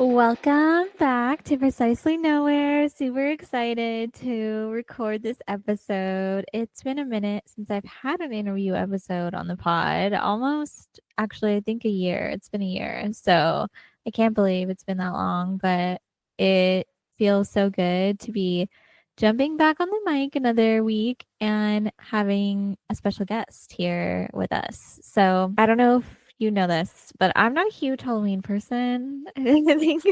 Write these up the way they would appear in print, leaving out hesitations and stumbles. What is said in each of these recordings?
Welcome back to Precisely Nowhere. Super excited to record this episode. It's been a minute since I've had an interview episode on the pod. Almost, actually, I think a year. It's been a year. So I can't believe it's been that long, but it feels so good to be jumping back on the mic another week and having a special guest here with us. So I don't know if you know this, but I'm not a huge Halloween person. I think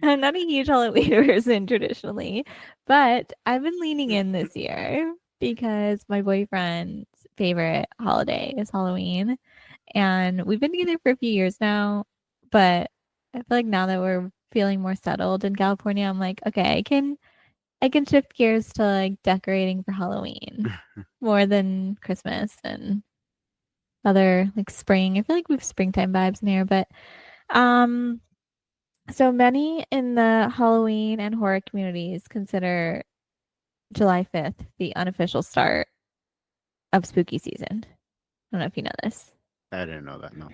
I'm not a huge Halloween person traditionally, but I've been leaning in this year because my boyfriend's favorite holiday is Halloween. And we've been together for a few years now, but I feel like now that we're feeling more settled in California, I'm like, okay, I can shift gears to like decorating for Halloween more than Christmas and other like spring. I feel like we have springtime vibes in here, but um so many in the Halloween and horror communities consider July 5th the unofficial start of spooky season. I don't know if you know this. I didn't know that. No.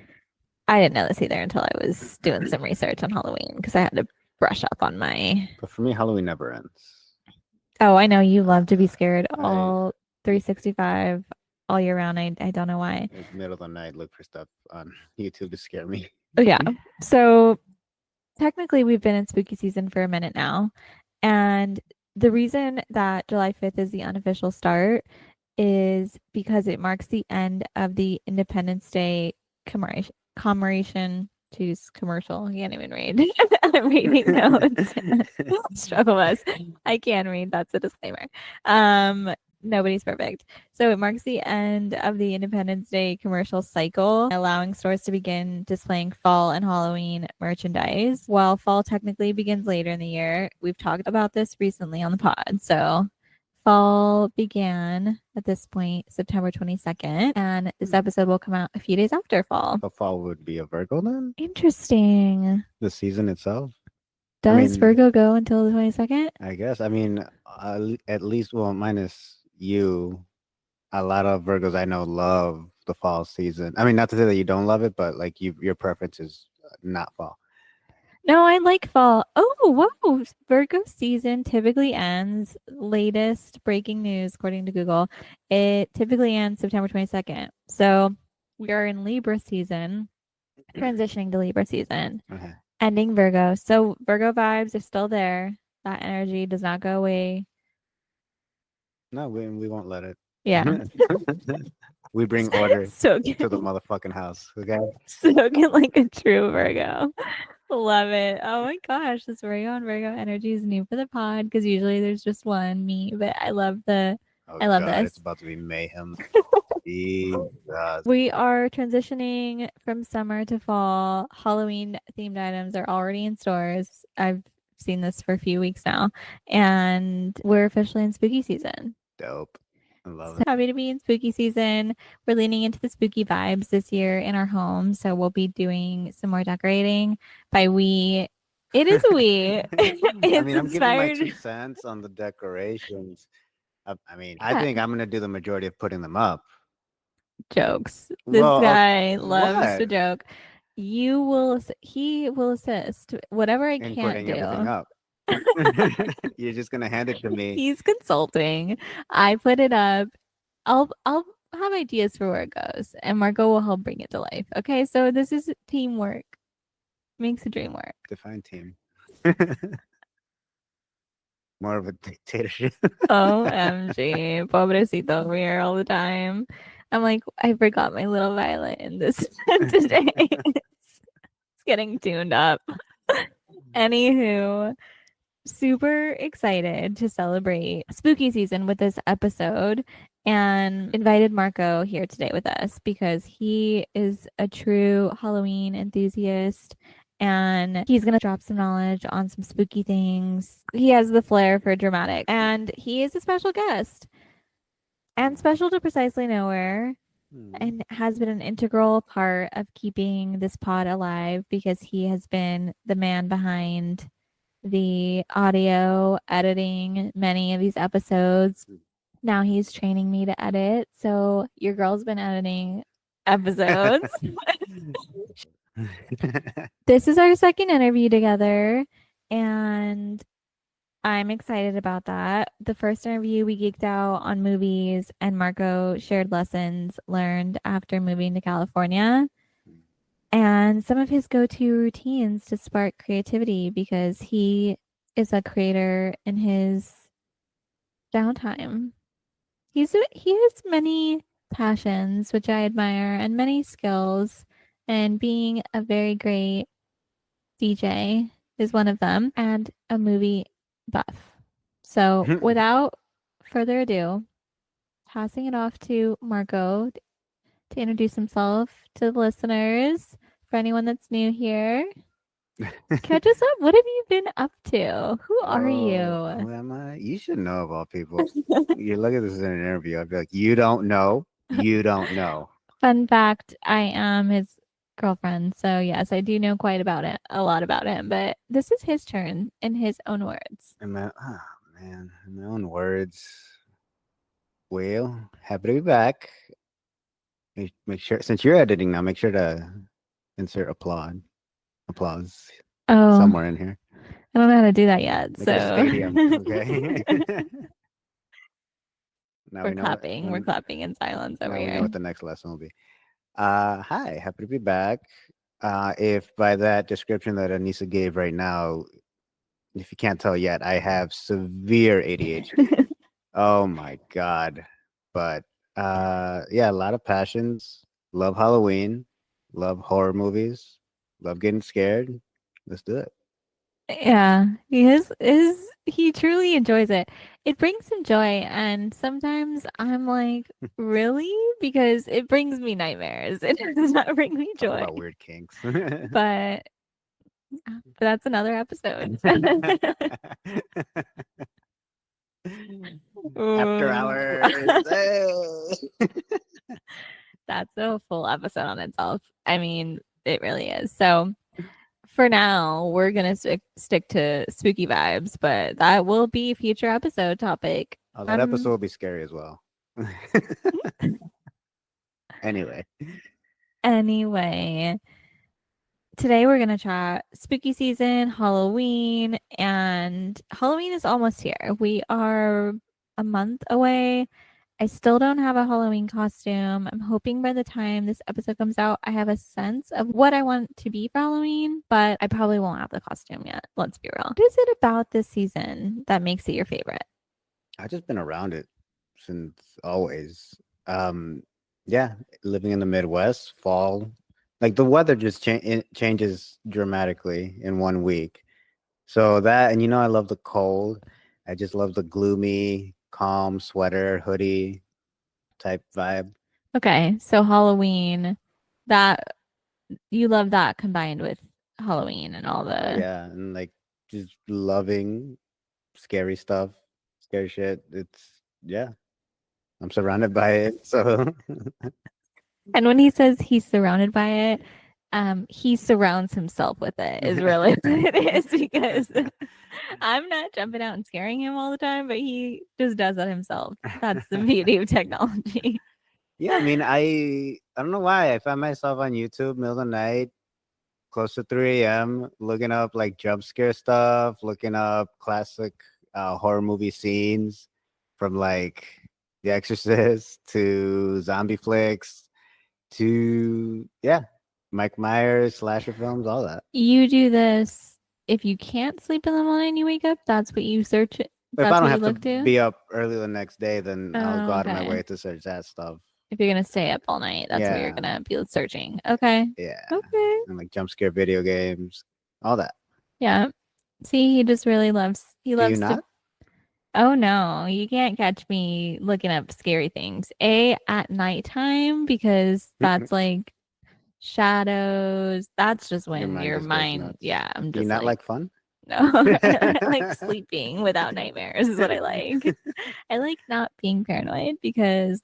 I didn't know this either until I was doing some research on Halloween because I had to brush up on my. But for me, Halloween never ends. Oh, I know you love to be scared all 365 all year round. I don't know why. In the middle of the night, look for stuff on YouTube to scare me. Yeah. So technically we've been in spooky season for a minute now. And the reason that July 5th is the unofficial start is because it marks the end of the Independence Day commemoration. Choose commercial. I can't even read. I'm reading notes. Struggle us. I can read. That's a disclaimer. Nobody's perfect. So it marks the end of the Independence Day commercial cycle, allowing stores to begin displaying fall and Halloween merchandise. While fall technically begins later in the year, we've talked about this recently on the pod. So fall began at this point September 22nd, and this episode will come out a few days after fall. So fall would be a Virgo then? Interesting. The season itself? Does Virgo go until the 22nd? I guess. I mean, at least, well, minus you, a lot of Virgos I know love the fall season. I mean, not to say that you don't love it, but like your preference is not fall. No, I like fall. Oh, whoa. Virgo season typically ends, latest breaking news according to Google, it typically ends September 22nd. So we are in Libra season, transitioning to Libra season, ending Virgo. So Virgo vibes are still there. That energy does not go away. No, we won't let it. Yeah. We bring order So to the motherfucking house. Okay. Soaking like a true Virgo. Love it. Oh my gosh, this Virgo on Virgo energy is new for the pod because usually there's just one, me. But I love the. I love this. It's about to be mayhem. We are transitioning from summer to fall. Halloween themed items are already in stores. I've seen this for a few weeks now, and we're officially in spooky season. Dope. I love it. Happy to be in spooky season. We're leaning into the spooky vibes this year in our home. So we'll be doing some more decorating. By we, it is a we. It's I'm giving my 2 cents on the decorations. I think I'm going to do the majority of putting them up. Jokes. This guy loves to joke. He will assist. Whatever I can't do. Everything up. You're just gonna hand it to me. He's consulting. I put it up. I'll have ideas for where it goes, and Marco will help bring it to life. Okay, so this is teamwork. Makes the dream work. Define team. More of a dictatorship. OMG, pobrecito over here all the time. I'm like, I forgot my little violin this today. It's getting tuned up. Anywho. Super excited to celebrate spooky season with this episode and invited Marco here today with us because he is a true Halloween enthusiast and he's going to drop some knowledge on some spooky things. He has the flair for dramatic and he is a special guest and special to Precisely Nowhere and has been an integral part of keeping this pod alive because he has been the man behind the audio editing many of these episodes. Now he's training me to edit. So your girl's been editing episodes. This is our second interview together, and I'm excited about that. The first interview, we geeked out on movies, and Marco shared lessons learned after moving to California and some of his go to routines to spark creativity because he is a creator in his downtime. He has many passions, which I admire, and many skills, and being a very great DJ is one of them, and a movie buff. So, without further ado, passing it off to Marco to introduce himself to the listeners. For anyone that's new here, catch us up. What have you been up to? Who are Oh, you? who am I? You should know of all people. You look at this in an interview, I'd be like, you don't know. You don't know. Fun fact, I am his girlfriend. So, yes, I do know quite about it, a lot about him, but this is his turn in his own words. Oh, man, in my own words. Well, happy to be back. Make sure, since you're editing now, make sure to insert applause Oh, somewhere in here. I don't know how to do that yet. Make it a So, stadium, okay? Now we we're know what. clapping. We're clapping in silence over Now we know here. what the next lesson will be. Hi, happy to be back. If by that description that Anissa gave right now, if you can't tell yet, I have severe ADHD. Oh my god. But yeah, a lot of passions. Love Halloween, love horror movies, love getting scared. Let's do it. Yeah, he truly enjoys it. It brings him joy, and sometimes I'm like, really? Because it brings me nightmares. It does not bring me Talk joy. about weird kinks. But that's another episode. After Ooh. hours. That's a full episode on itself. I mean, it really is. So for now, we're gonna stick to spooky vibes, but that will be future episode topic. Oh, that episode Um will be scary as well. Anyway, anyway, today we're gonna chat spooky season, Halloween, and Halloween is almost here. We are a month away. I still don't have a Halloween costume. I'm hoping by the time this episode comes out, I have a sense of what I want to be for Halloween, but I probably won't have the costume yet. Let's be real. What is it about this season that makes it your favorite? I've just been around it since always. Um, yeah, living in the Midwest, fall, like the weather just changes dramatically in 1 week. So that, and I love the cold. I just love the gloomy, calm sweater, hoodie type vibe. Okay, so Halloween, that you love that combined with Halloween and all Oh the. yeah, and like just loving scary stuff, scary shit. It's yeah, I'm surrounded by it. So And when he says he's surrounded by it, he surrounds himself with it, is really what it is because I'm not jumping out and scaring him all the time, but he just does that himself. That's the beauty of technology. yeah, I mean, I don't know why I find myself on YouTube middle of the night, close to 3 a.m., looking up like jump scare stuff, looking up classic horror movie scenes from like The Exorcist to zombie flicks to yeah, Mike Myers, slasher films, all that. You do this if you can't sleep in the morning, you wake up. That's what you search. But if I That's don't what you have to look to. be up early the next day, then I'll go Oh, out of my okay. way to search that stuff. If you're gonna stay up all night, that's what you're Yeah, gonna be searching. Okay. yeah, Okay. and like jump scare video games, all that. Yeah. See, he just really loves. He Do you loves to. not? Oh no, you can't catch me looking up scary things. At nighttime because that's like shadows. That's just Your when mind your just goes mind. nuts. Yeah, I'm Do you just not like like fun? no. I like sleeping without nightmares is what I like. I like not being paranoid because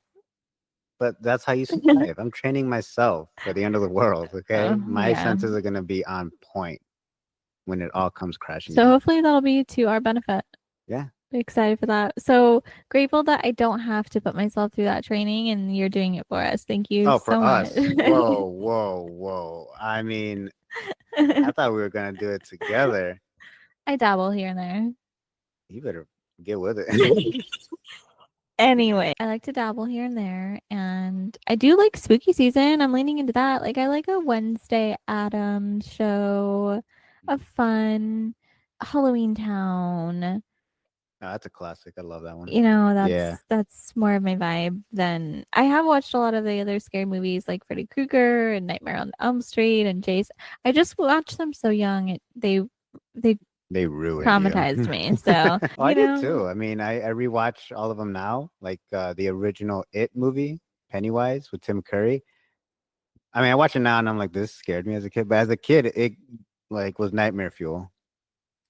But that's how you survive. I'm training myself for the end of the world. Okay, my yeah. senses are gonna be on point when it all comes crashing So down. hopefully that'll be to our benefit. Yeah, Excited for that. So grateful that I don't have to put myself through that training and you're doing it for us. Thank you Oh, for so much. us. Whoa, whoa, whoa. I mean, I thought we were gonna do it together. I dabble here and You better get with there. it. Anyway, I like to dabble here and there, and I do like spooky season. I'm leaning into that. Like, I like a Wednesday Addams show, a fun Halloween Town. Oh, that's a classic. I love that one. You know, Yeah. that's more of my vibe than I have watched a lot of the other scary movies like Freddy Krueger and Nightmare on Elm Street and Jason. I just watched them so young. They They ruined you. traumatized me. So, Oh, I you did know, too. I mean, I rewatch all of them now, like the original It movie, Pennywise with Tim Curry. I mean, I watch it now and I'm like, this scared me as a kid, but as a kid, it like was nightmare fuel.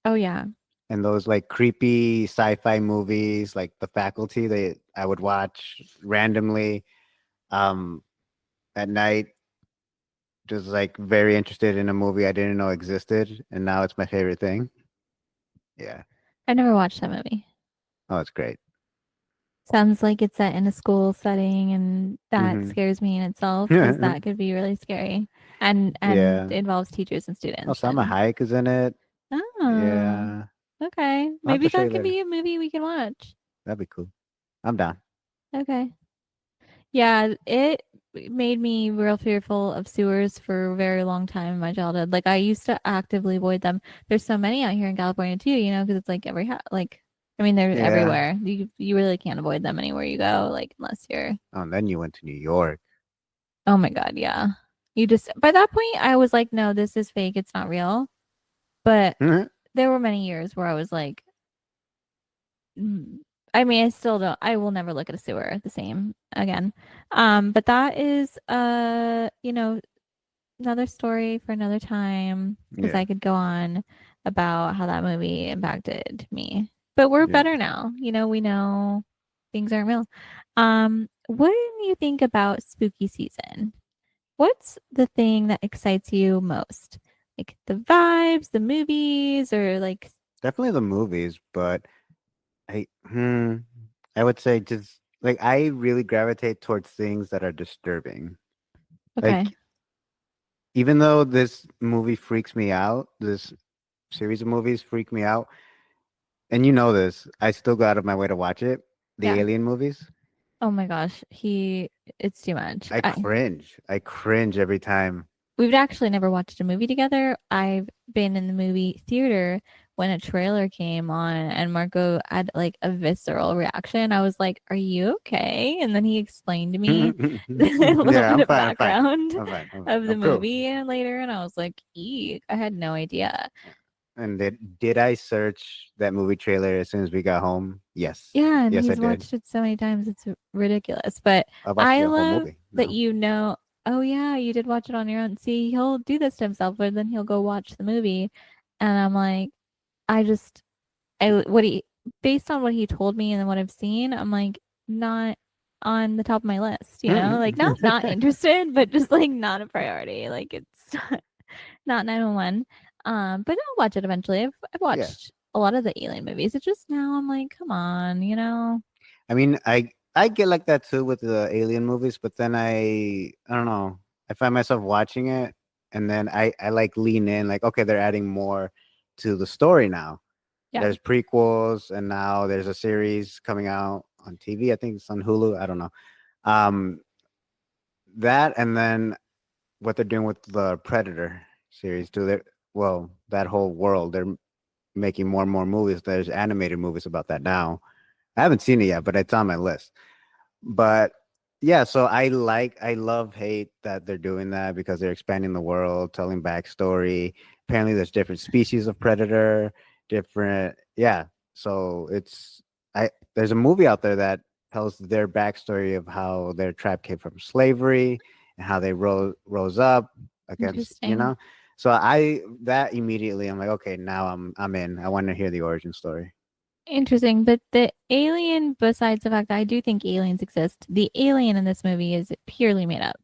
oh yeah. And those like creepy sci-fi movies, like The Faculty, they I would watch randomly um at night, just like very interested in a movie I didn't know existed, and now it's my favorite thing. Yeah. I never watched that movie. Oh, it's great. Sounds like it's set in a school setting, and that Hmm. scares me in itself because that could be really scary, and Yeah. it involves teachers and Oh, students. Salma And Hayek is in it. oh, Yeah. okay, I'll have maybe to show that you could later. be a movie we can watch. That'd be cool. I'm down. Okay, yeah, it made me real fearful of sewers for a very long time in my childhood. Like I used to actively avoid them. There's so many out here in California too, you know, because it's like like I mean they're Yeah. everywhere. You really can't avoid them anywhere you go, like unless you're. Oh, and then you went to New York. Oh my God, yeah. You just, by that point, I was like, no, this is fake. It's not real. But there were many years where I was like, I mean, I still don't, I will never look at a sewer the same again. But that is, another story for another time because Yeah. I could go on about how that movie impacted me. But we're Yeah. better now. You know, we know things aren't real. What do you think about spooky season? What's the thing that excites you most? Like the vibes, the movies, or like, Definitely the movies, but I I would say just like I really gravitate towards things that are disturbing. okay, Like even though this movie freaks me out, this series of movies freak me out, and you know this, I still go out of my way to watch it. The yeah. Alien movies. Oh my gosh, it's too much. I cringe. I cringe every time. We've actually never watched a movie together. I've been in the movie theater when a trailer came on and Marco had like a visceral reaction. I was like, "Are you okay?" And then he explained to me a little Yeah, bit I'm of fine. I'm fine. background I'm fine. I'm fine. of the I'm cool. movie later, and I was like, "Eek!" I had no idea. And did I search that movie trailer as soon as we got home? Yes. Yeah, and Yes, I he's did. watched it so many times. It's ridiculous. But I watched I the whole love movie that now. oh yeah, you did watch it on your own. See, he'll do this to himself, but then he'll go watch the movie. And I'm like, I just what he based on what he told me and what I've seen, I'm like not on the top of my list, you know? Like not interested, but just like not a priority. Like it's not 911. But I'll watch it eventually. I've Yeah. watched a lot of the Alien movies. It just now I'm like, come on, you know? I mean, I get like that too with the Alien movies, but then I don't know. I find myself watching it, and then I like lean in, like okay, they're adding more to the story now. Yeah. There's prequels, and now there's a series coming out on TV. I think it's on Hulu. I don't know. Um, that and then what they're doing with the Predator series too. They well, that whole world. They're making more and more movies. There's animated movies about that now. I haven't seen it yet, but it's on my list. But yeah, so I love hate that they're doing that because they're expanding the world, telling backstory. Apparently there's different species of predator, different yeah. So it's I there's a movie out there that tells their backstory of how their tribe came from slavery and how they rose up against, you Interesting. know. So I that immediately I'm like, okay, now I'm in. I want to hear the origin story. Interesting. But the alien, besides the fact that I do think aliens exist, the alien in this movie is purely made up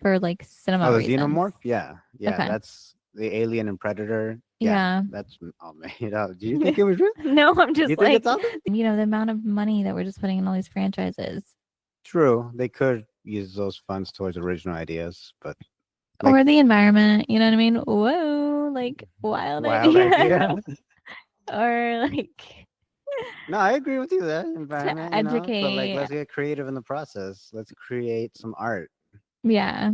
for like cinema Oh, the reasons. xenomorph? Yeah. Yeah, Okay. that's the alien and predator. Yeah, Yeah. that's all made up. Do you think it was real? No, I'm You just think like, it's authentic? the amount of money that we're just putting in all these franchises True, they could use those funds towards original ideas, but like or the environment, you know what I mean? Whoa, like wild wild idea. idea. Or like No, I agree with you there, to environment, but like educate. let's get creative in the process. Let's create some art. Yeah,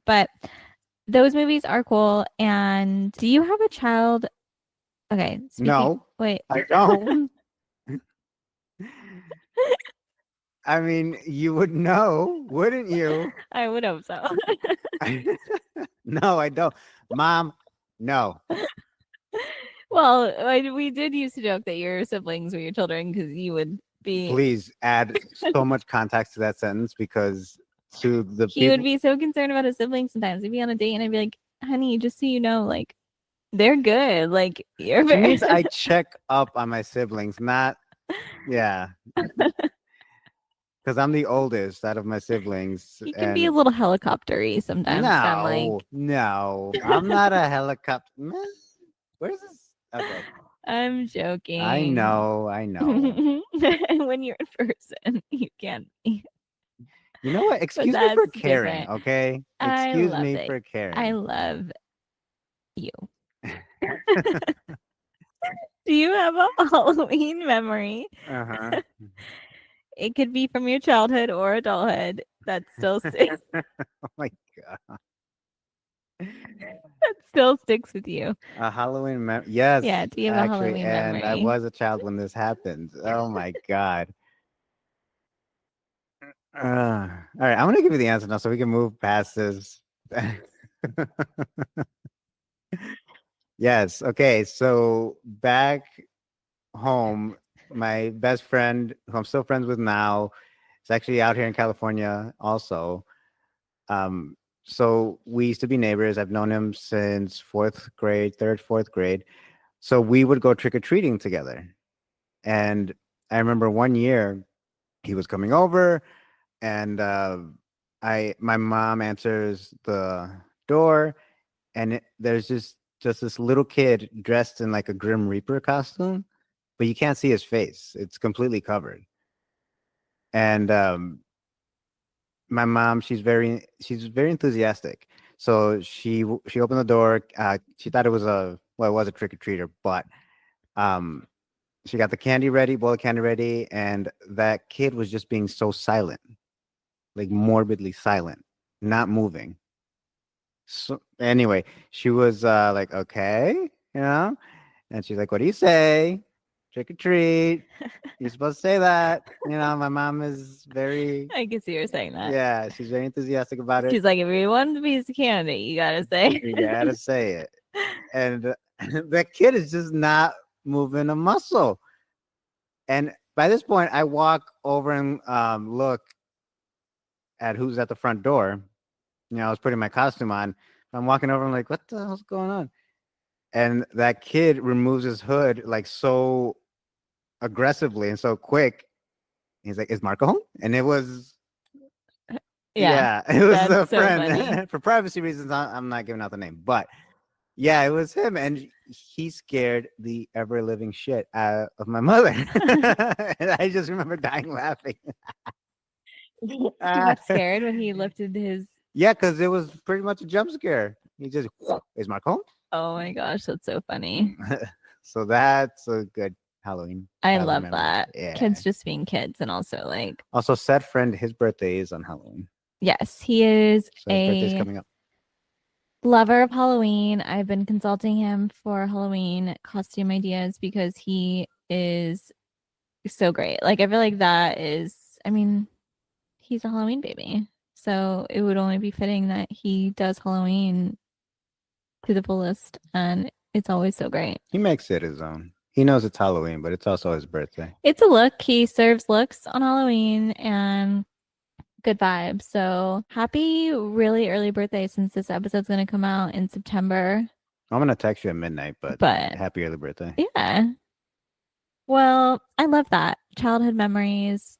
but those movies are cool. And do you have a child? Okay, speaking, No, wait, I don't. I mean, you would know, wouldn't you? I would hope so. No, I don't. Mom, no. Well, we did used to joke that your siblings were your children because you would be, Please add so much context to that sentence because to the he would people, be so concerned about his siblings sometimes. We'd be on a date and I'd be like, honey, just so you know, like, they're good. Like, you're she very, means I check up on my siblings, not, yeah, because I'm the oldest out of my siblings. he can be a And little helicoptery sometimes from like, no, no, I'm not a helicopter. Man, where's this? Okay. I'm I joking. know, I know. When you're in person, you can be, You know what? but Excuse me for that's caring, different. okay? I Excuse love me it. for I caring. love you. Do you have a Halloween memory? Uh-huh. It could be from your childhood or adulthood that still sticks Oh my god. that still sticks with you. A Halloween yes, Yeah, do you have a actually, Halloween and I memory? was a child when this happened. Oh my god. All right, I'm gonna give you the answer now so we can move past this. Yes. Okay. So back home, my best friend, who I'm still friends with now, is actually out here in California also. Um, so we used to be neighbors. I've known him since fourth grade, third, fourth grade. So we would go trick or treating together. And I remember one year he was coming over, and my mom answers the door, and there's just this little kid dressed in like a Grim Reaper costume, but you can't see his face; it's completely covered. And my mom, she's very enthusiastic. So she opened the door. She thought it was it was a trick or treater, but um, she got the candy ready, bowl of candy ready, and that kid was just being so silent, like morbidly silent, not moving. So anyway, she was like, okay, and she's like, what do you say? Trick or treat. You're supposed to say that. My mom is very, I can see her saying that. yeah, she's very enthusiastic about it. She's like, if you want a piece of candy, you gotta say. You gotta say it. And that kid is just not moving a muscle. And by this point, I walk over and look at who's at the front door. I was putting my costume on. I'm walking over. I'm like, what the hell's going on? And that kid removes his hood like so aggressively and so quick. He's like, "Is Marco home?" And it was, Yeah, yeah, it was that's a so funny. friend. For privacy reasons, I'm not giving out the name, but yeah, it was him, and he scared the ever living shit out of my mother. And I just remember dying laughing. She Uh, got scared when he lifted his. yeah, because it was pretty much a jump scare. He just, is Marco home? Oh my gosh, that's so funny. So that's a good Halloween I childhood love memory. that. Yeah. Kids just being kids and also like, Also, said friend, his birthday is on Halloween. yes, he is So his birthday's a coming up. lover of Halloween. I've been consulting him for Halloween costume ideas because he is so great. Like I feel like that is, I mean, he's a Halloween baby. So it would only be fitting that he does Halloween to the fullest and it's always so great. He makes it his own. He knows it's Halloween, but it's also his birthday. It's a look. He serves looks on Halloween and good vibes. So happy really early birthday since this episode's going to come out in September. I'm gonna text you at midnight, but But happy early birthday. yeah. Well, I love that. Childhood memories.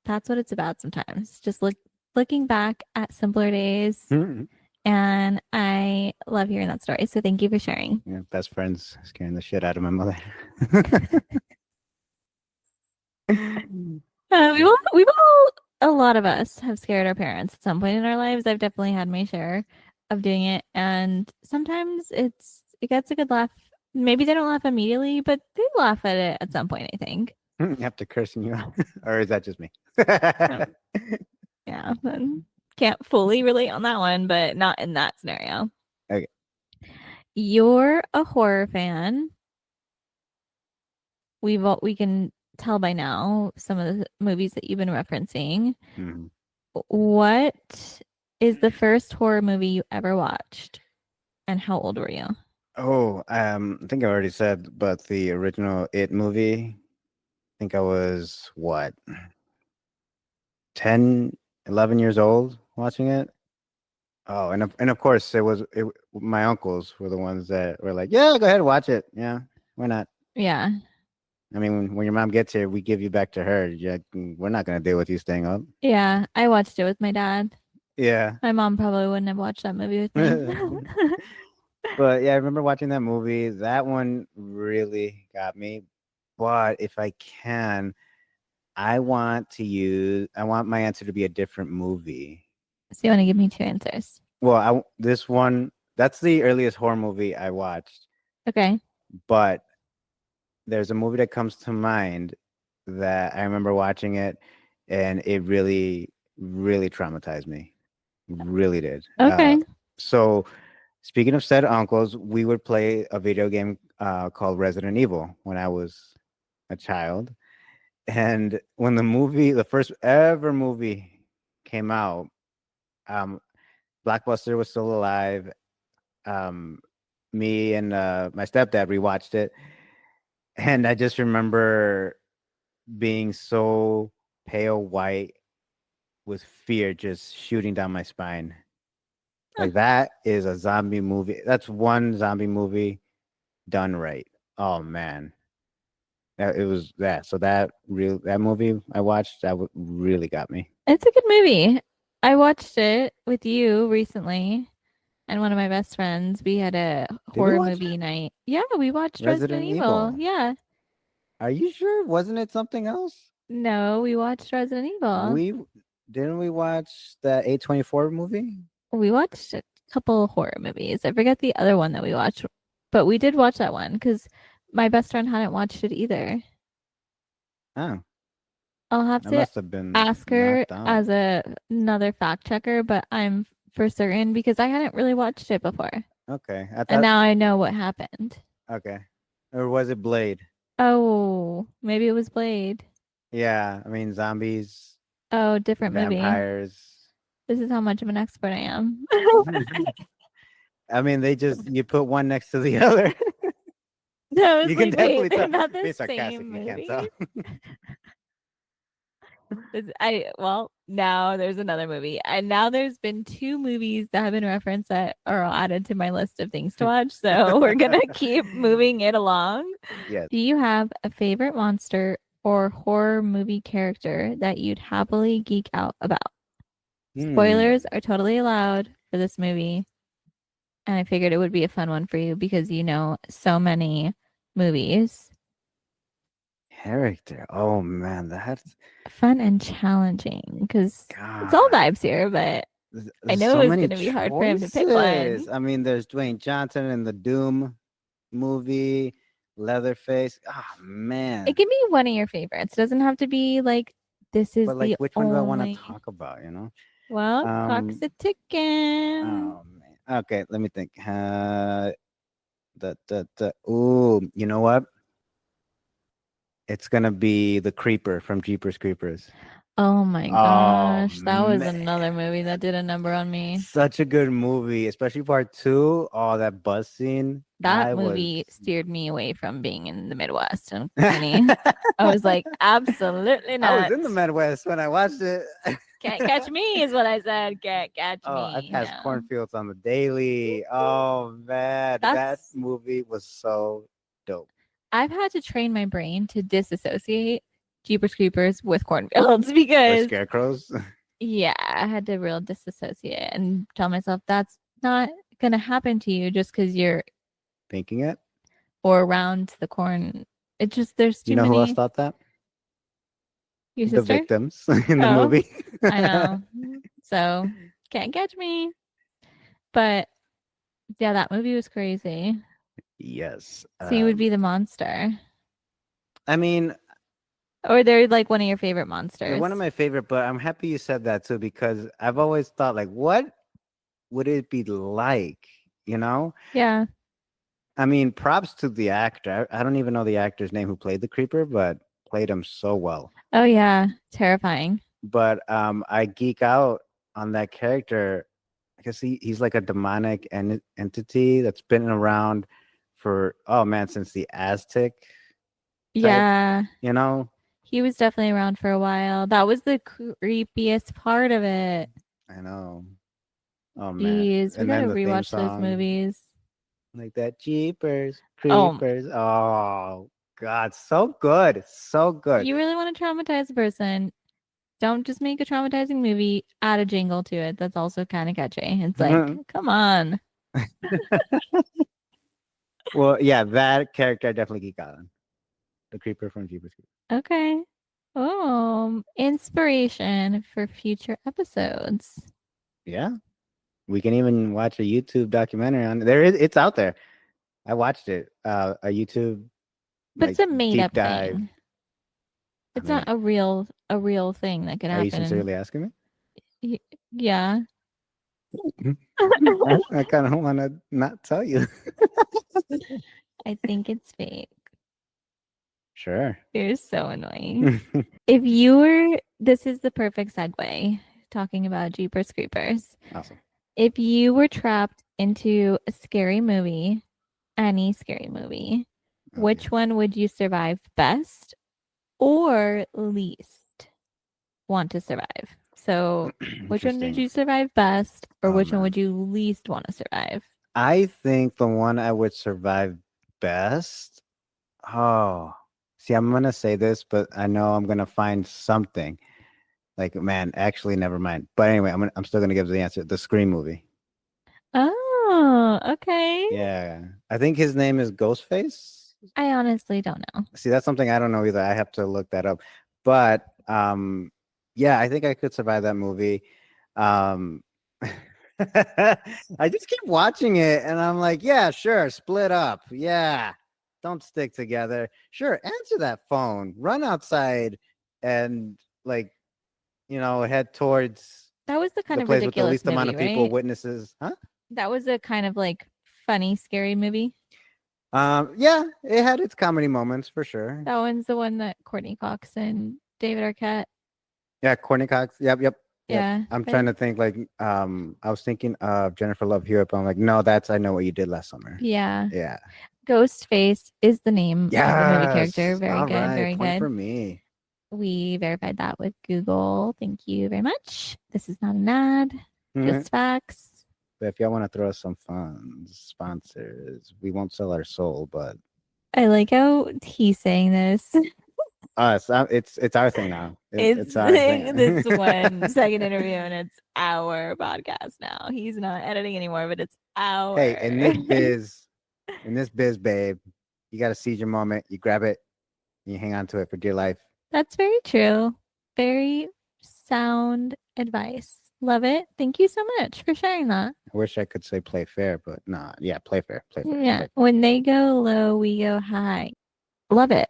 That's what it's about sometimes. Just looking back at simpler days And I love hearing that story. So thank you for sharing. Yeah, best friends scaring the shit out of my mother. We've all, a lot of us have scared our parents at some point in our lives. I've definitely had my share of doing it. And sometimes it gets a good laugh. Maybe they don't laugh immediately, but they laugh at it at some point, I think. You have to cursing you out, or is that just me? Um, yeah. Can't fully relate on that one, but not in that scenario. Okay. You're a horror fan. We can tell by now some of the movies that you've been referencing. Mhm. What is the first horror movie you ever watched, and how old were you? Oh, I think I already said, but the original It movie, I think I was what, 10, 11 years old watching it. Oh, and of course my uncles were the ones that were like, "Yeah, go ahead, watch it. Yeah, why not?" Yeah, I mean, when your mom gets here, we give you back to her. Yeah, we're not gonna deal with you staying up. yeah. I watched it with my dad. Yeah. My mom probably wouldn't have watched that movie with me. But yeah, I remember watching that movie. That one really got me. But if I can, I want my answer to be a different movie. So you want to give me two answers? Well, this one, that's the earliest horror movie I watched, Okay. but there's a movie that comes to mind that I remember watching it and it really, really traumatized me. Really did. Okay. So speaking of said uncles, we would play a video game called Resident Evil when I was a child. And when the first ever movie came out, um, Blockbuster was still alive. Um, Me and my stepdad rewatched it, and I just remember being so pale white with fear just shooting down my spine. Huh. Like that is a zombie movie. That's one zombie movie done right. Oh man, it was that. So that movie I watched really got me. It's a good movie. I watched it with you recently and one of my best friends. We had a Did we horror watch movie it? night. Yeah, we watched Resident Resident Evil. Evil. Yeah. Are you sure? Wasn't it something else? No, we watched Resident Evil. We didn't we watch the A24 movie? We watched a couple horror movies. I forget the other one that we watched, but we did watch that one because my best friend hadn't watched it either. Oh, I'll have I to must have been ask her knocked out. as another fact checker, but I'm for certain because I hadn't really watched it before. Okay, I And thought. now I know what happened. Okay, or was it Blade? Oh, maybe it was Blade. Yeah, I mean zombies, Oh, different movie. vampires. This is how much of an expert I am. I mean, you put one next to the other. I was You can like, wait, definitely they're tell. not the Be sarcastic. same You can't movie. tell. Well, now there's another movie. And now there's been two movies that have been referenced that are added to my list of things to watch. So we're gonna keep moving it along. Yes. Do you have a favorite monster or horror movie character that you'd happily geek out about? Hmm. Spoilers are totally allowed for this movie. And I figured it would be a fun one for you because you know so many movies. Character. Oh man, that's Fun and challenging because it's all God. vibes here, but I There's know so it was many going to be hard for him to pick one. choices. I mean, there's Dwayne Johnson in the Doom movie, Leatherface. Oh It man. can be one of your favorites. It doesn't have to be like this is But like the which one do I want to only. talk about, you know? Well, clock's Um a ticking. oh man. Okay, let me think. Ooh, you know what? It's gonna be the Creeper from Jeepers Creepers. Oh my Oh gosh, that was man. another movie that did a number on me. Such a good movie, especially part two. Oh, that bus scene. That I was movie steered me away from being in the Midwest and Kenny. I was like, absolutely I was not. in the Midwest when I watched it. Can't catch me, is what I said. Can't catch Oh, I me. passed No. cornfields on the daily. Oh man, that That's movie was so dope. I've had to train my brain to disassociate Jeepers Creepers with cornfields Or because scarecrows. yeah, I had to real disassociate and tell myself that's not gonna happen to you just because you're Thinking it. or around the corn. It just there's You too know who else many. thought that? Your The sister? victims in the Oh, movie. I know. So can't catch me. But yeah, that movie was crazy. Yes. So you would be the monster. I mean, Or they're like one of your favorite they're one of monsters. my favorite, but I'm happy you said that too because I've always thought like, what would it be like? You know? Yeah. I mean, props to the actor. I don't even know the actor's name who played the creeper, but played him so well. Oh yeah. Terrifying. But I geek out on that character because he's like a demonic entity that's been around for oh man since the Aztec type, Yeah. you know. He was definitely around for a while. That was the creepiest part of it. I know. Oh man. Jeez, we And gotta then the theme rewatch those song movies. like that Jeepers Oh, Creepers. Oh God, so good. So good. you really want to traumatize a person? Don't just make a traumatizing movie, add a jingle to it that's also kind of catchy. It's like, come on. Well, yeah, that character I definitely geek out on. The creeper from Jeepers Creepers. Okay. Oh, inspiration for future episodes. Yeah. We can even watch a YouTube documentary on it. There is it's out there. I watched it. A YouTube But like it's a made deep up dive. thing. I It's mean, not a real thing that could are you happen. sincerely asking Y- yeah. me? I kind of want to not tell you. I think it's fake. Sure. You're so annoying. If you were, this is the perfect segue talking about Jeepers Creepers. Awesome. If you were trapped into a scary movie, any scary movie, Okay. which one would you survive best or least want to survive? So, which one would Interesting. you survive best or Oh which one man. would you least want to survive? I think the one I would survive best. Oh, see, I'm gonna say this, but I know I'm gonna find something. Like, man, actually, never mind. But anyway, I'm still gonna give the answer. The Scream movie. Oh, okay. Yeah, I think his name is Ghostface. I honestly don't know. See, that's something I don't know either. I have to look that up. But yeah, I think I could survive that movie. Um I just keep watching it and I'm like, yeah, sure, split up. Yeah. Don't stick together. Sure, answer that phone. Run outside and like, head towards That was the kind the of place with the ridiculous least amount movie, of people, right? witnesses. Huh? That was a kind of like funny, scary movie. Yeah, it had its comedy moments for sure. That one's the one that Courtney Cox and David Arquette. Yeah, Courtney Cox. Yep, yep, yep. Yeah, I'm trying right. to think like I was thinking of Jennifer Love Hewitt, but I'm like, no, that's I know what you did last summer. Yeah. Yeah. Ghostface is the name of the movie character. Yes. Very All good. right. Very Point good. for me. We verified that with Google. Thank you very much. This is not an ad, Mhm. just facts. But if y'all want to throw us some funds, sponsors, we won't sell our soul, but I like how he's saying this. us, it's our thing now. It's It's our this thing. one second interview and it's our podcast now. He's not editing anymore, but it's Hey, our. in this biz, babe, you got to seize your moment. You grab it, and you hang on to it for dear life. That's very true. Very sound advice. Love it. Thank you so much for sharing that. I wish I could say play fair, but nah, yeah, play fair, play fair, Yeah. play fair. When they go low, we go high. Love it.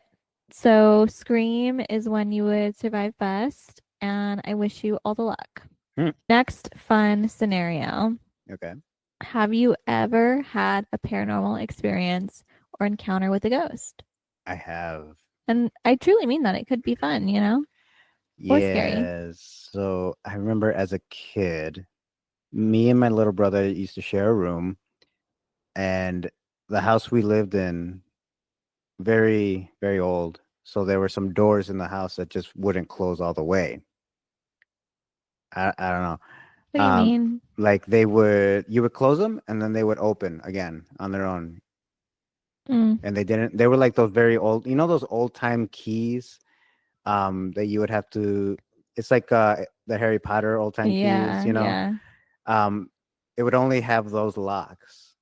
So, Scream is when you would survive best. And I wish you all the luck. Hmm. Next fun scenario. Okay. Have you ever had a paranormal experience or encounter with a ghost? I have. And I truly mean that. It could be fun, or scary. Yes. So I remember as a kid, me and my little brother used to share a room, and the house we lived in, very, very old. So there were some doors in the house that just wouldn't close all the way. I don't know. What do you Um, mean? like you would close them and then they would open again on their own. Mm, And they were like those very old, those old time keys that you would have to, it's like the Harry Potter old time keys, yeah, yeah. um it would only have those locks.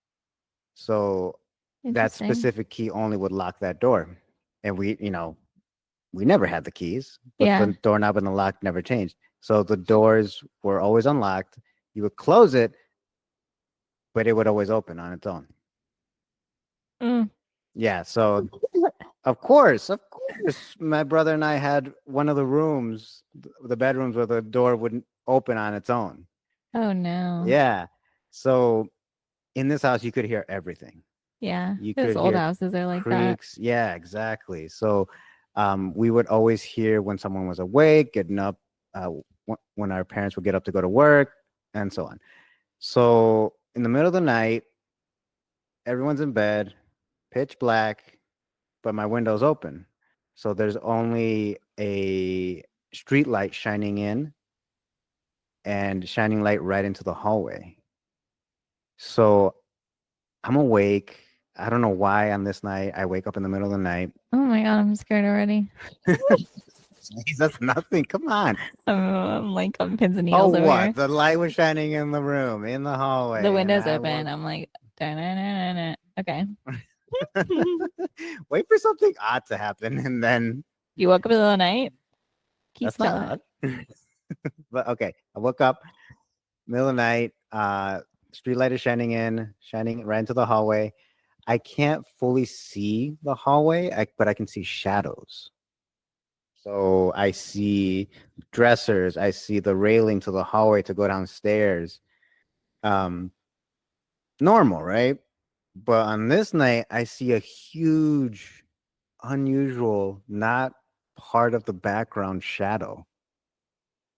So that Interesting. specific key only would lock that door. And we never had the keys, but the Yeah. doorknob and the lock never changed. So the doors were always unlocked. You would close it, but it would always open on its own. Mm. Yeah. So of course, my brother and I had one of the rooms, the bedrooms where the door wouldn't open on its own. Oh no. Yeah. So in this house, you could hear everything. Yeah. You Those could old hear houses are like that. creaks. Yeah, exactly. So we would always hear when someone was awake, getting up, when our parents would get up to go to work, and so on. So in the middle of the night, everyone's in bed, pitch black, but my window's open. So there's only a street light shining in and shining light right into the hallway. So I'm awake. I don't know why on this night I wake up in the middle of the night. Oh my god, I'm scared already. That's nothing. Come on. I'm like on pins and Oh, needles over what? here. The light was shining in the room, in the The hallway, and window's I open. woke. I'm like, "Da-na-na-na-na." Okay. Wait for something odd to happen, and then You woke up in the middle of the night? Keep that's kind smiling. of odd. But okay, I woke up middle of the night. Street light is shining right into the hallway. I can't fully see the hallway, but I can see shadows. So I see dressers. I see the railing to the hallway to go downstairs. Um, Normal, right? But on this night, I see a huge, unusual, not part of the background shadow.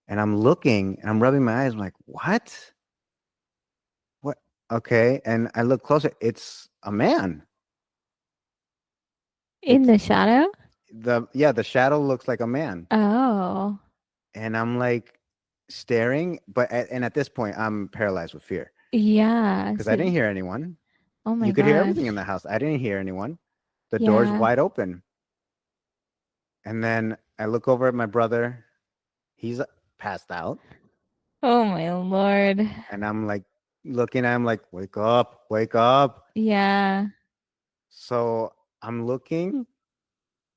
And I'm looking and I'm rubbing my eyes. I'm like, what? What? Okay. And I look closer. It's a man. In It's the shadow? the shadow looks like a man. Oh. And I'm like staring, and at this point, I'm paralyzed with fear Yeah. because I So, didn't hear anyone. oh my You could hear everything in the gosh. house. I didn't hear anyone. The door's Yeah. wide open. And then I look over at my brother. He's passed out. Oh my Lord. And I'm like looking at him like, wake up, wake up. Yeah. So I'm looking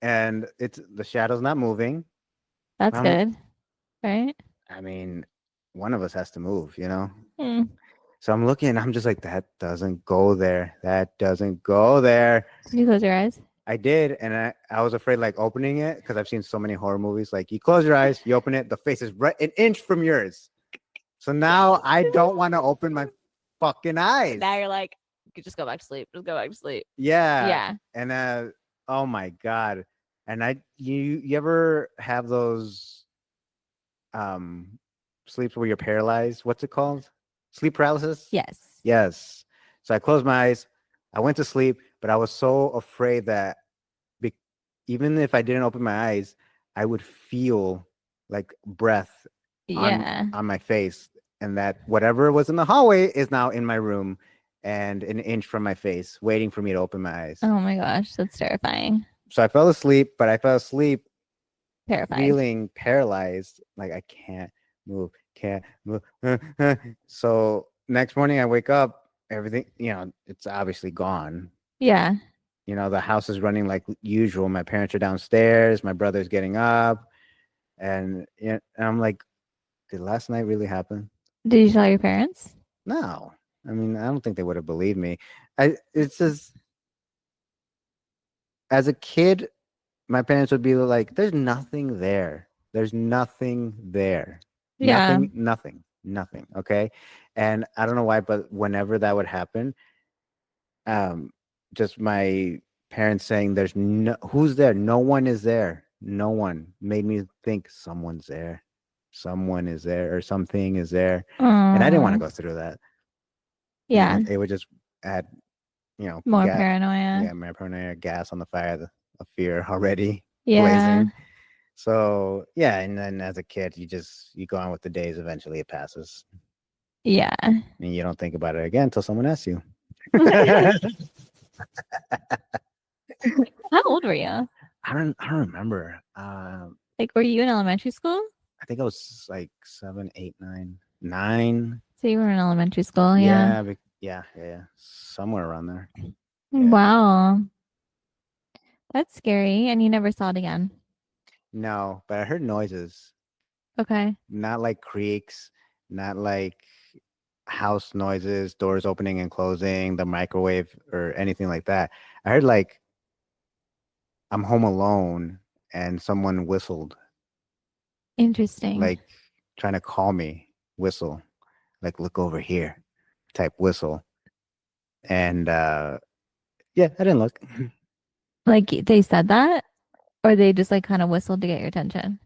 and it's the shadow's not moving. That's I'm, good. Right? I mean, one of us has to move. Hmm. So I'm looking and I'm just like, that doesn't go there. That doesn't go there. Did you close your eyes? I did. And I was afraid like opening it because I've seen so many horror movies. Like you close your eyes, you open it, the face is right an inch from yours. So now I don't want to open my fucking eyes. Now you're like, you could just go back to sleep. Just go back to sleep. Yeah. Yeah. And oh my God. And you ever have those um sleeps where you're paralyzed? What's it called? Sleep paralysis? Yes. Yes. So I closed my eyes. I went to sleep, but I was so afraid that be- even if I didn't open my eyes, I would feel like breath Yeah. on my face, and that whatever was in the hallway is now in my room and an inch from my face, waiting for me to open my eyes. Oh my gosh. That's terrifying. So I fell asleep, but I fell asleep Terrified. feeling paralyzed, like I can't move. So next morning I wake up, everything, it's obviously gone. Yeah. The house is running like usual. My parents are downstairs, my brother's getting up, and I'm like, did last night really happen? Did you tell your parents? No. I mean, I don't think they would have believed me. It's just, as a kid, my parents would be like, there's nothing there. There's nothing there. Yeah. Nothing. Okay. And I don't know why, but whenever that would happen, just my parents saying who's there? No one is there. No one made me think someone's there. Someone is there or something is there. And I didn't want to go through that. Yeah. It would just add, More paranoia. yeah, my paranoia, gas on the fire of fear already Yeah. blazing. So yeah, and then as a kid, you go on with the days. Eventually, it passes, Yeah. and you don't think about it again until someone asks you. How old were you? I don't remember. Like, were you in elementary school? I think I was like 7, 8, 9. So you were in elementary school, yeah. Yeah, yeah, somewhere around there. Yeah. Wow. That's scary. And you never saw it again. No, but I heard noises, Okay. not like creaks, not like house noises, doors opening and closing, the microwave or anything like that. I heard like I'm home alone and someone whistled, Interesting. like trying to call me, whistle, like look over here type whistle. And yeah, I didn't look. Like they said that, or they just like kind of whistled to get your attention.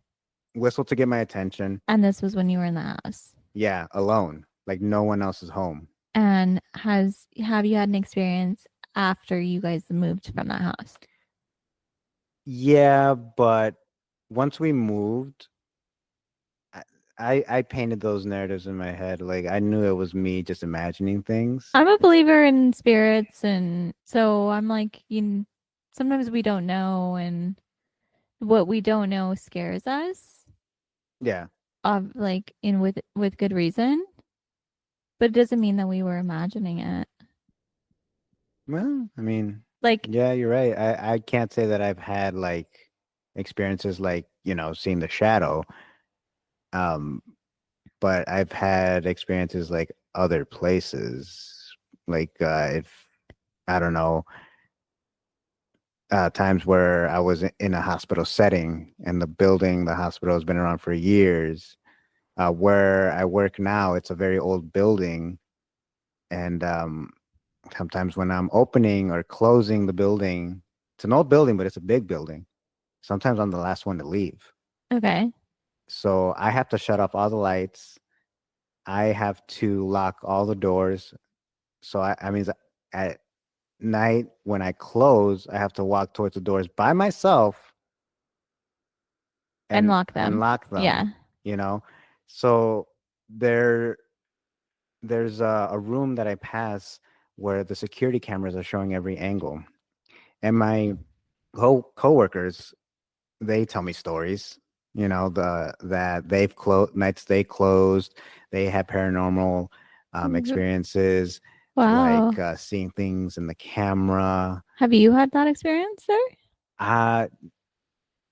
Whistle to get my attention. And this was when you were in the house. Yeah, alone. Like no one else is home. And have you had an experience after you guys moved from that house? Yeah, but once we moved, I, I painted those narratives in my head. Like I knew it was me just imagining things. I'm a believer in spirits, and so I'm like, sometimes we don't know, and what we don't know scares us, Yeah. like in with good reason, but it doesn't mean that we were imagining it. Well, I mean, Like yeah, you're right. I can't say that I've had like experiences like, seeing the shadow. Um, but I've had experiences like other places. Like if I don't know, times where I was in a hospital setting and the hospital has been around for years. Where I work now, it's a very old building. And sometimes when I'm opening or closing the building, it's an old building, but it's a big building. Sometimes I'm the last one to leave. okay, So I have to shut off all the lights. I have to lock all the doors. So I mean, at night when I close, I have to walk towards the doors by myself and and lock them. lock Yeah. them, you know. So there there's a room that I pass where the security cameras are showing every angle. And my coworkers, they tell me stories, that they've closed nights they closed, they had paranormal experiences, like Wow. seeing things in the camera. Have you had that experience there? Uh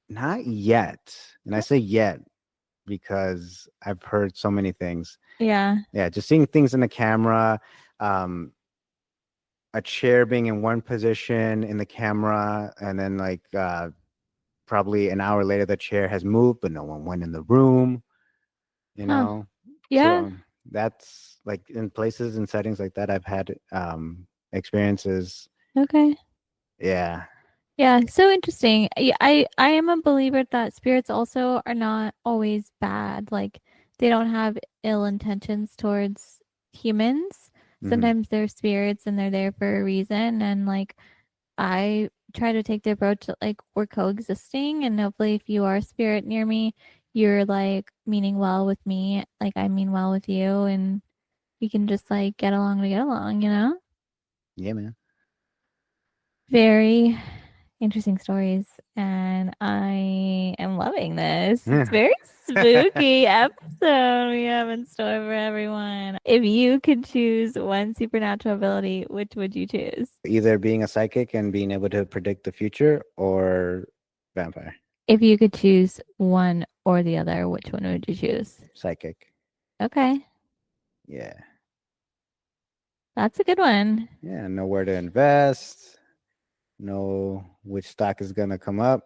Not yet. And I say yet because I've heard so many things. Yeah. Yeah, just seeing things in the camera, um, a chair being in one position in the camera, and then like probably an hour later the chair has moved, but no one went in the room, you Huh. know. Yeah. So that's like in places and settings like that I've had experiences. Okay. Yeah. Yeah, so interesting. I am a believer that spirits also are not always bad. Like they don't have ill intentions towards humans. Hmm. Sometimes they're spirits and they're there for a reason. And like I try to take the approach that like we're coexisting, and hopefully if you are a spirit near me, you're like meaning well with me, like I mean well with you, and we can just like get along to get along, you know? Yeah, man. Very interesting stories, and I am loving this. It's very spooky episode we have in store for everyone. If you could choose one supernatural ability, which would you choose? Either being a psychic and being able to predict the future or vampire. If you could choose one or the other, which one would you choose? Psychic. Okay, Yeah. that's a good one. Yeah. Know where to invest, know which stock is going to come up.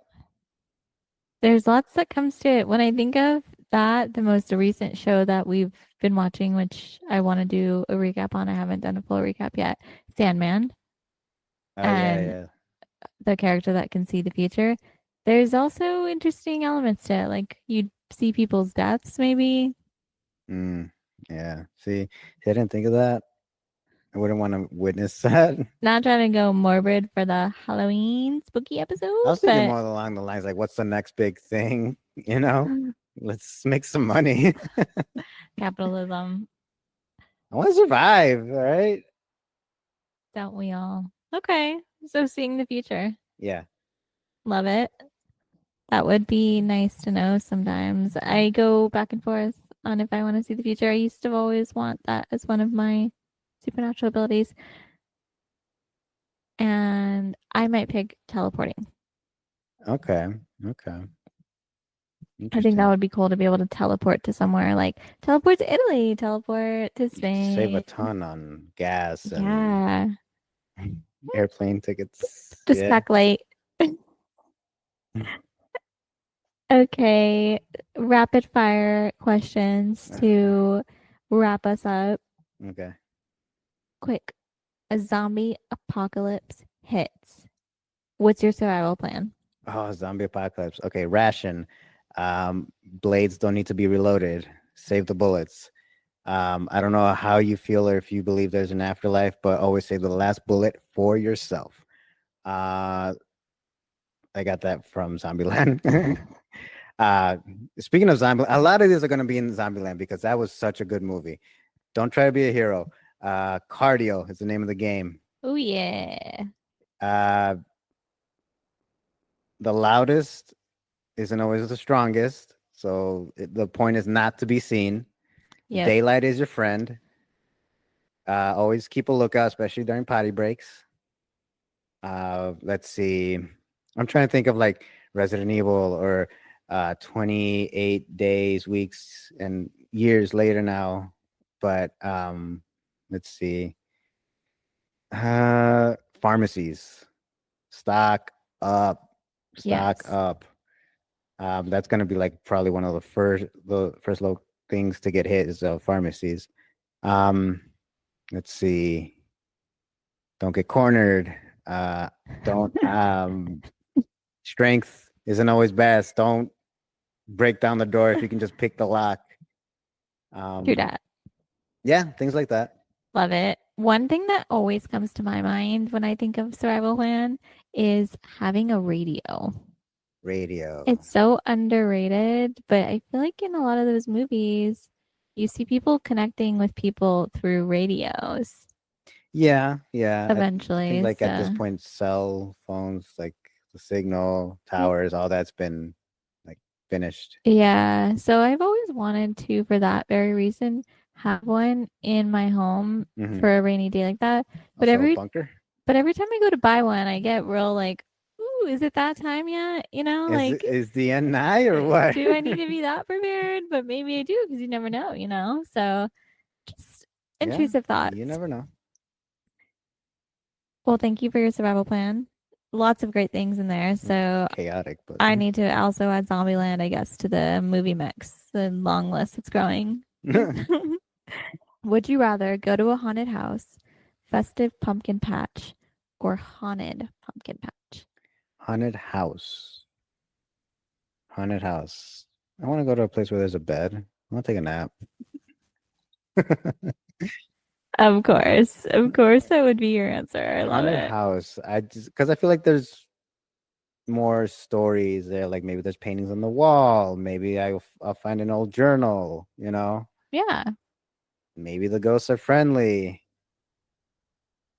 There's lots that comes to it. When I think of that, the most recent show that we've been watching, which I want to do a recap on, I haven't done a full recap yet, Sandman, Oh, yeah, and yeah. the character that can see the future. There's also interesting elements to it, like you see people's deaths, maybe. Mm, yeah. See, I didn't think of that. I wouldn't want to witness that. Not trying to go morbid for the Halloween spooky I episode, was thinking but more along the lines like, what's the next big thing? You know, let's make some money. capitalism, I want to survive. All right. don't we all? Okay, so seeing the future, Yeah. love it. That would be nice to know sometimes. I go back and forth on if I want to see the future. I used to always want that as one of my supernatural abilities. And I might pick teleporting. Okay. Okay. I think that Interesting. would be cool to be able to teleport to somewhere like teleport to Italy, teleport to You could save a Spain. ton on gas and Yeah. airplane tickets. Just Yeah. pack light. Okay. Rapid fire questions to wrap us up. Okay. Quick. A zombie apocalypse hits. What's your survival plan? Oh, zombie apocalypse. Okay, ration. Blades don't need to be reloaded. Save the bullets. I don't know how you feel or if you believe there's an afterlife, but always save the last bullet for yourself. Uh, I got that from Zombieland. uh, Speaking of Zombie, a lot of these are going to be in Zombieland because that was such a good movie. Don't try to be a hero. Cardio is the name of the game. Oh, yeah. Uh, the loudest isn't always the strongest. So the point is not to be seen. Yep. Daylight is your friend. Always keep a lookout, especially during potty breaks. Let's see. I'm trying to think of like Resident Evil or 28 days, weeks, and years later now. But let's see. Pharmacies. Stock up. Stock Yes. up. That's gonna be like probably one of the first low things to get hit is pharmacies. Um, let's see. Don't get cornered. Uh, don't strength isn't always best. Don't break down the door if you can just pick the lock. True Um, that. yeah, things like that. Love it. One thing that always comes to my mind when I think of survival plan is having a radio. Radio. It's so underrated, but I feel like in a lot of those movies, you see people connecting with people through radios Yeah, yeah. I think eventually. like at this So, point, cell phones, like the signal towers, all that's been like finished. yeah. So I've always wanted to, for that very reason, have one in my home Mm-hmm. for a rainy day like that. But Also a every bunker. but every time I go to buy one, I get real like, ooh, is it that time yet? Is the end nigh or what? Do I need to be that prepared? But maybe I do because you never know. So just Yeah, intrusive you thoughts. never know. Well, thank you for your survival plan. Lots of great things in there. So Chaotic, but I need to also add Zombieland, I guess, to the movie mix, the long list. It's growing. Would you rather go to a haunted house, festive pumpkin patch, or haunted pumpkin patch? haunted house. Haunted house. I want to go to a place where there's a bed. I want to take a nap. Of course, that would be your answer. I love Haunted it. house. I just because I feel like there's more stories there. Like maybe there's paintings on the wall. Maybe I'll find an old journal. Yeah. Maybe the ghosts are friendly.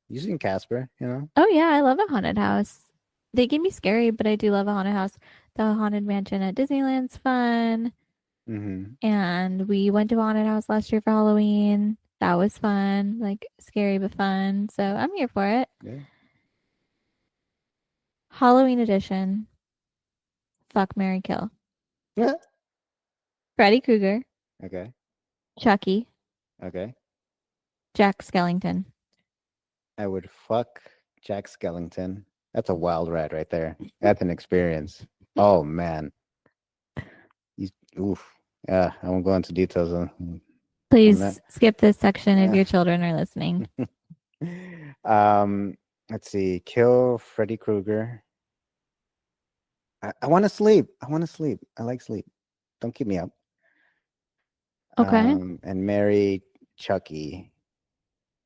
You seen Casper? Oh yeah, I love a haunted house. They can be scary, but I do love a haunted house. The haunted mansion at Disneyland's fun. Mm-hmm. And we went to a haunted house last year for Halloween. That was fun, like scary but fun. So I'm here for it. Yeah. Halloween edition. Fuck Mary Kill. Freddy Krueger, Okay. Chucky, Okay. Jack Skellington. I would fuck Jack Skellington. That's a wild ride right there. That's an experience. Oh man. He's oof. Yeah, I won't go into details on that. Please skip this section if your children are listening. um, let's see. Kill Freddy Krueger. I want to sleep. I want to sleep. I like sleep. Don't keep me up. Okay. And marry Chucky.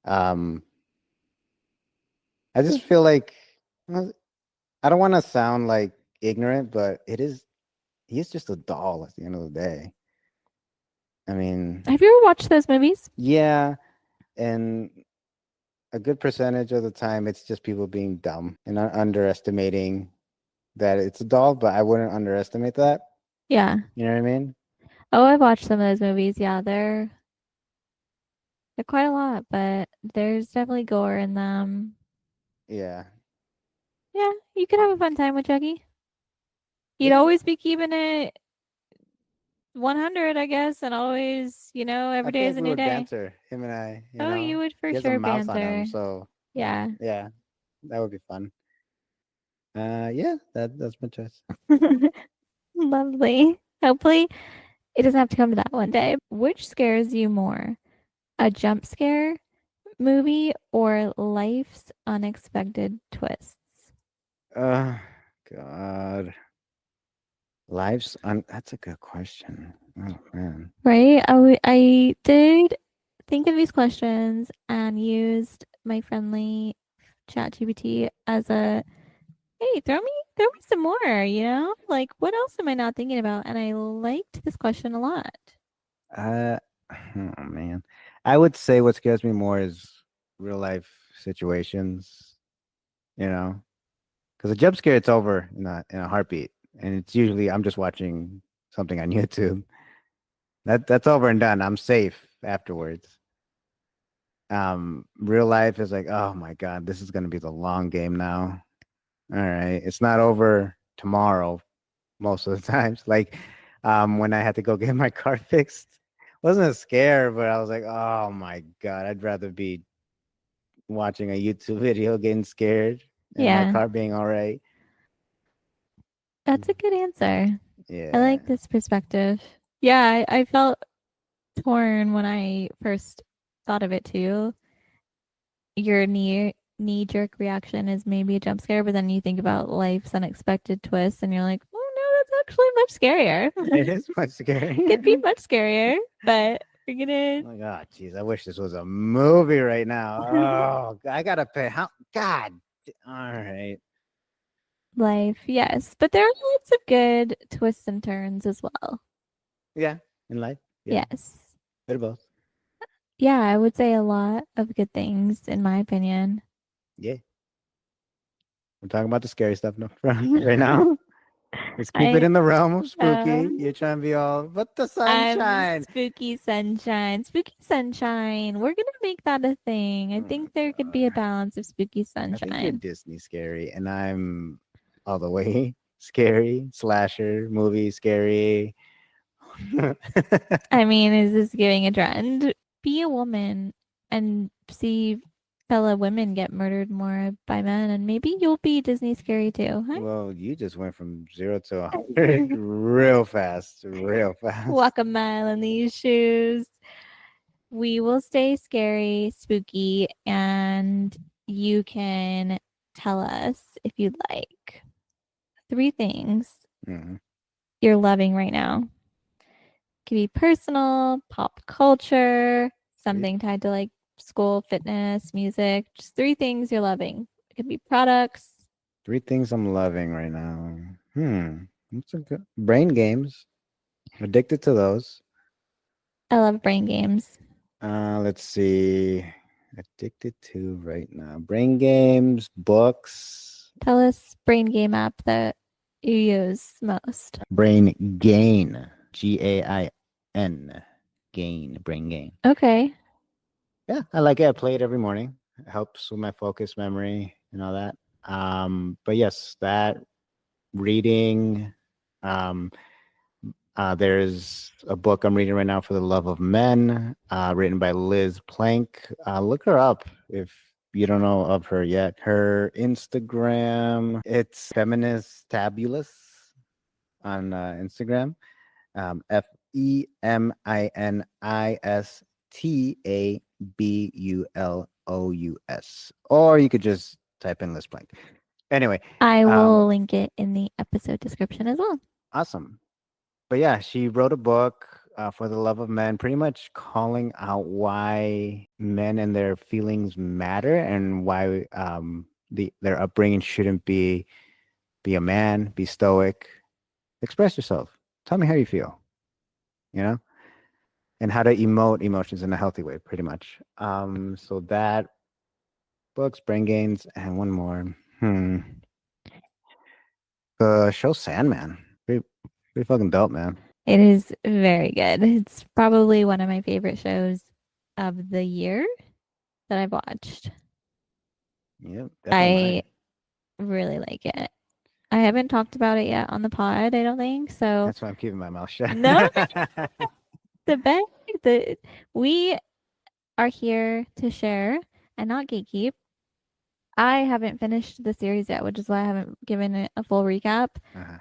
Um, I just feel like I don't want to sound like ignorant, but he is just a doll at the end of the day. I mean, Have you ever watched those movies? yeah, and a good percentage of the time it's just people being dumb and underestimating that it's a doll, but I wouldn't underestimate that. Yeah. You know what I mean? Oh, I've watched some of those movies. Yeah, they're quite a lot, but there's definitely gore in them. Yeah. Yeah, you could have a fun time with Chucky. He'd Yeah. always be keeping it 100, I guess, and always, I every day feel is like a we new would day. banter, him and I, you Oh, you know. would for He has a sure mouth on him, banter. so Yeah. yeah, that would be fun. Yeah, that's my choice. Lovely. Hopefully, it doesn't have to come to that one day. Which scares you more? A jump scare movie or life's unexpected twists? Uh, God, that's a good question. Oh man. Right? I did think of these questions and used my friendly ChatGPT as a hey, throw me some more, Like what else am I not thinking about? And I liked this question a lot. Uh, oh man, I would say what scares me more is real life situations. You know, because a jump scare, it's over in a heartbeat, and it's usually I'm just watching something on YouTube. That's over and done. I'm safe afterwards. Real life is like, oh my God, this is gonna be the long game now. All right. It's not over tomorrow most of the times. Like when I had to go get my car fixed. Wasn't a scare, but I was like, oh my God, I'd rather be watching a YouTube video getting scared and my Yeah, car being all right. that's a good answer. I Yeah. like this perspective. Yeah, I felt torn when I first thought of it too. Your knee jerk reaction is maybe a jump scare, but then you think about life's unexpected twists and you're like, oh no, that's actually much It scarier. is much scary. Could be much scarier, but we're gonna Like, oh, geez, I wish this was a movie right now. Oh, I gotta pay. How? God. All right. life, yes. But there are lots of good twists and turns as well. Yeah. In life. Yeah. Yes. Bit of both. Yeah, I would say a lot of good things in my opinion. Yeah. We're talking about the scary stuff right now. Let's keep it I in the realm of spooky. um You're trying to be all, but the I'm sunshine. spooky sunshine. Spooky sunshine. We're gonna make that a thing. I Oh think my there could be a God. balance of spooky I think you're sunshine. Disney scary, and I'm all the way scary, slasher, movie scary. I mean, is this giving a trend? Be a woman and see fellow women get murdered more by men, and maybe you'll be Disney scary too, Well, you just went from 0 to 100 huh? real fast, real fast. Walk a mile in these shoes. We will stay scary, spooky, and you can tell us if you'd like 3 things Mhm. you're loving right now. Could be personal, pop culture, Three, something tied to like school, fitness, music. Just 3 things you're loving. It could be products. three things I'm loving right now. What's a good brain games? Addicted to those. I love brain games. Let's see. Addicted to right now. Brain games, books, Tell us brain game app that you use most. brain gain. GAIN. Gain. Brain gain. Okay. Yeah, I like it. I play it every morning. It helps with my focus, memory, and all that. But yes, that reading. Um, there's a book I'm reading right now, For the Love of Men, written by Liz Plank. Look her up if you don't know of her yet. Her Instagram, it's Feminist Tabulous on Instagram. FEMINISTABULOUS. Or you could just type in Liz Plank. Anyway, I um, will link it in the episode description as well. awesome. But yeah, she wrote a book for the love of men, pretty much calling out why men and their feelings matter and why their upbringing shouldn't be a man, be stoic, express yourself. Tell me how you feel, you know, and how to emote emotions in a healthy way, pretty much. So that books, brain gains, and one more. The show Sandman. Pretty fucking dope, man. It is very good. It's probably one of my favorite shows of the year that I've watched. Yep, definitely I mine. really like it. I haven't talked about it yet on the pod, I don't think. So, That's why I'm keeping my mouth shut. no, the best the we are here to share and not gatekeep. I haven't finished the series yet, which is why I haven't given it a full recap. Uh-huh.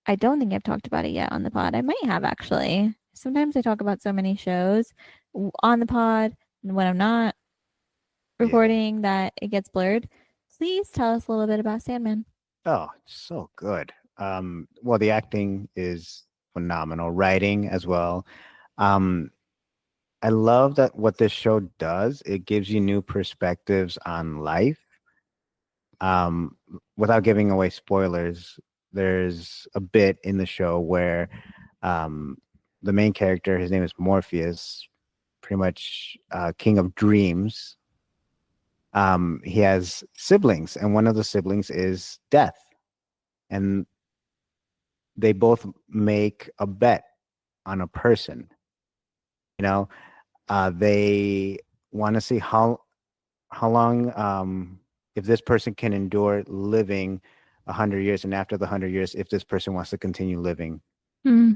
I don't think I've talked about it yet on the pod. I might have actually. Sometimes I talk about so many shows on the pod, and when I'm not Yeah. recording, that it gets blurred. Please tell us a little bit about Sandman. Oh, so good. Well, the acting is phenomenal, writing as well. Um, I love that what this show does, it gives you new perspectives on life. Um, Without giving away spoilers, there's a bit in the show where um, the main character, his name is Morpheus, pretty much king of dreams. He has siblings, and one of the siblings is Death, and they both make a bet on a person. You know, they want to see how long if this person can endure living 100 years, and after the 100 years, if this person wants to continue living. Hmm.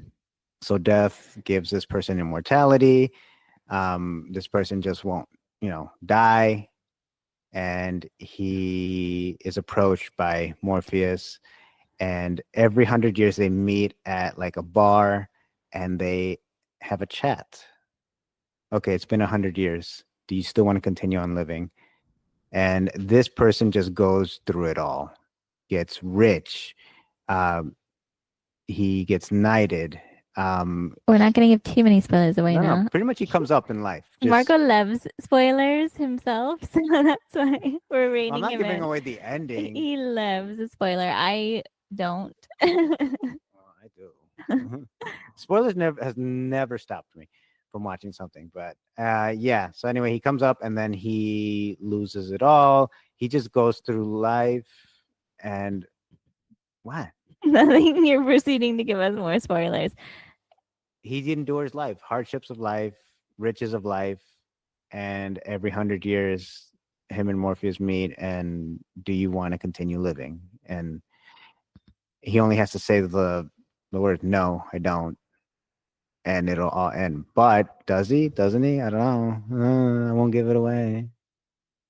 So death gives this person immortality. This person just won't, die. And he is approached by Morpheus, and every 100 years they meet at like a bar, and they have a chat. Okay, it's been 100 years. Do you still want to continue on living? And this person just goes through it all. Gets rich. Um, he gets knighted. We're not going to give too many spoilers away No, no, now. pretty much he comes up in life. Just Marco loves spoilers himself, so that's why we're I'm reining not him giving in. away the ending. He loves a spoiler. I don't. Well, I do. Spoilers never stopped me from watching something. But yeah. So anyway, he comes up and then he loses it all. He just goes through life and what? Nothing. You're proceeding to give us more spoilers. He endures life, hardships of life, riches of life, and every 100 years, him and Morpheus meet. And do you want to continue living? And he only has to say the word no, I don't, and it'll all end. But does he? Doesn't he? I don't know. I won't give it away.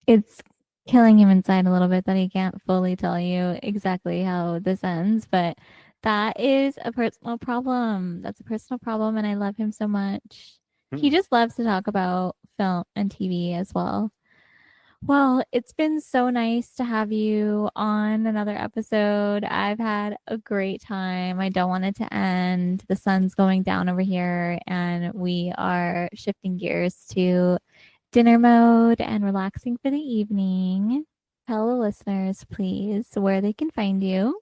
It's killing him inside a little bit that he can't fully tell you exactly how this ends, but that is a personal problem. That's a personal problem, and I love him so much. He Hmm. just loves to talk about film and TV as well. Well, it's been so nice to have you on another episode. I've had a great time. I don't want it to end. The sun's going down over here, and we are shifting gears to dinner mode and relaxing for the evening. Tell the listeners, please, where they can find you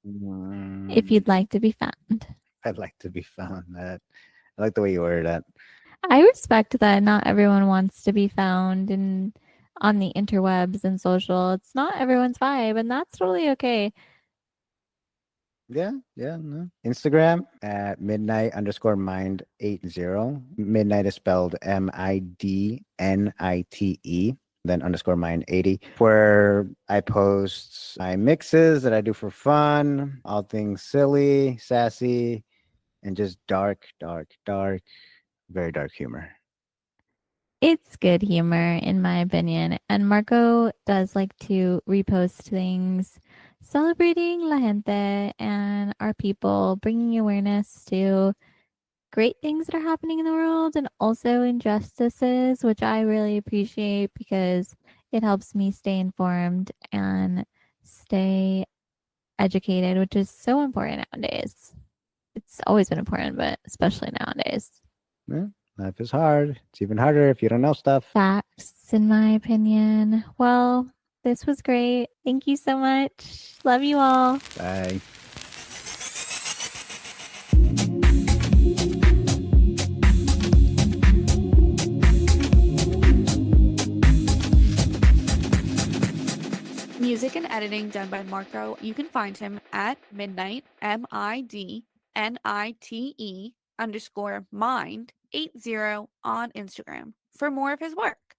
if Mm, you'd like to be found. I'd like to be found. That I like the way you worded that. I respect that not everyone wants to be found in on the interwebs and social. It's not everyone's vibe, and that's totally okay. Yeah, yeah. No. Instagram at midnight_mind80. Midnight is spelled MIDNITE. Then _mind80, where I post my mixes that I do for fun, all things silly, sassy, and just dark, dark, dark, very dark humor. It's good humor, in my opinion. And Marco does like to repost things celebrating La Gente and our people, bringing awareness to great things that are happening in the world and also injustices, which I really appreciate because it helps me stay informed and stay educated, which is so important nowadays. It's always been important, but especially nowadays. Yeah, life is hard. It's even harder if you don't know stuff. Facts, in my opinion. Well, this was great. Thank you so much. Love you all. Bye. Music and editing done by Marco. You can find him at Midnight, MID NITE_mind80 on Instagram for more of his work.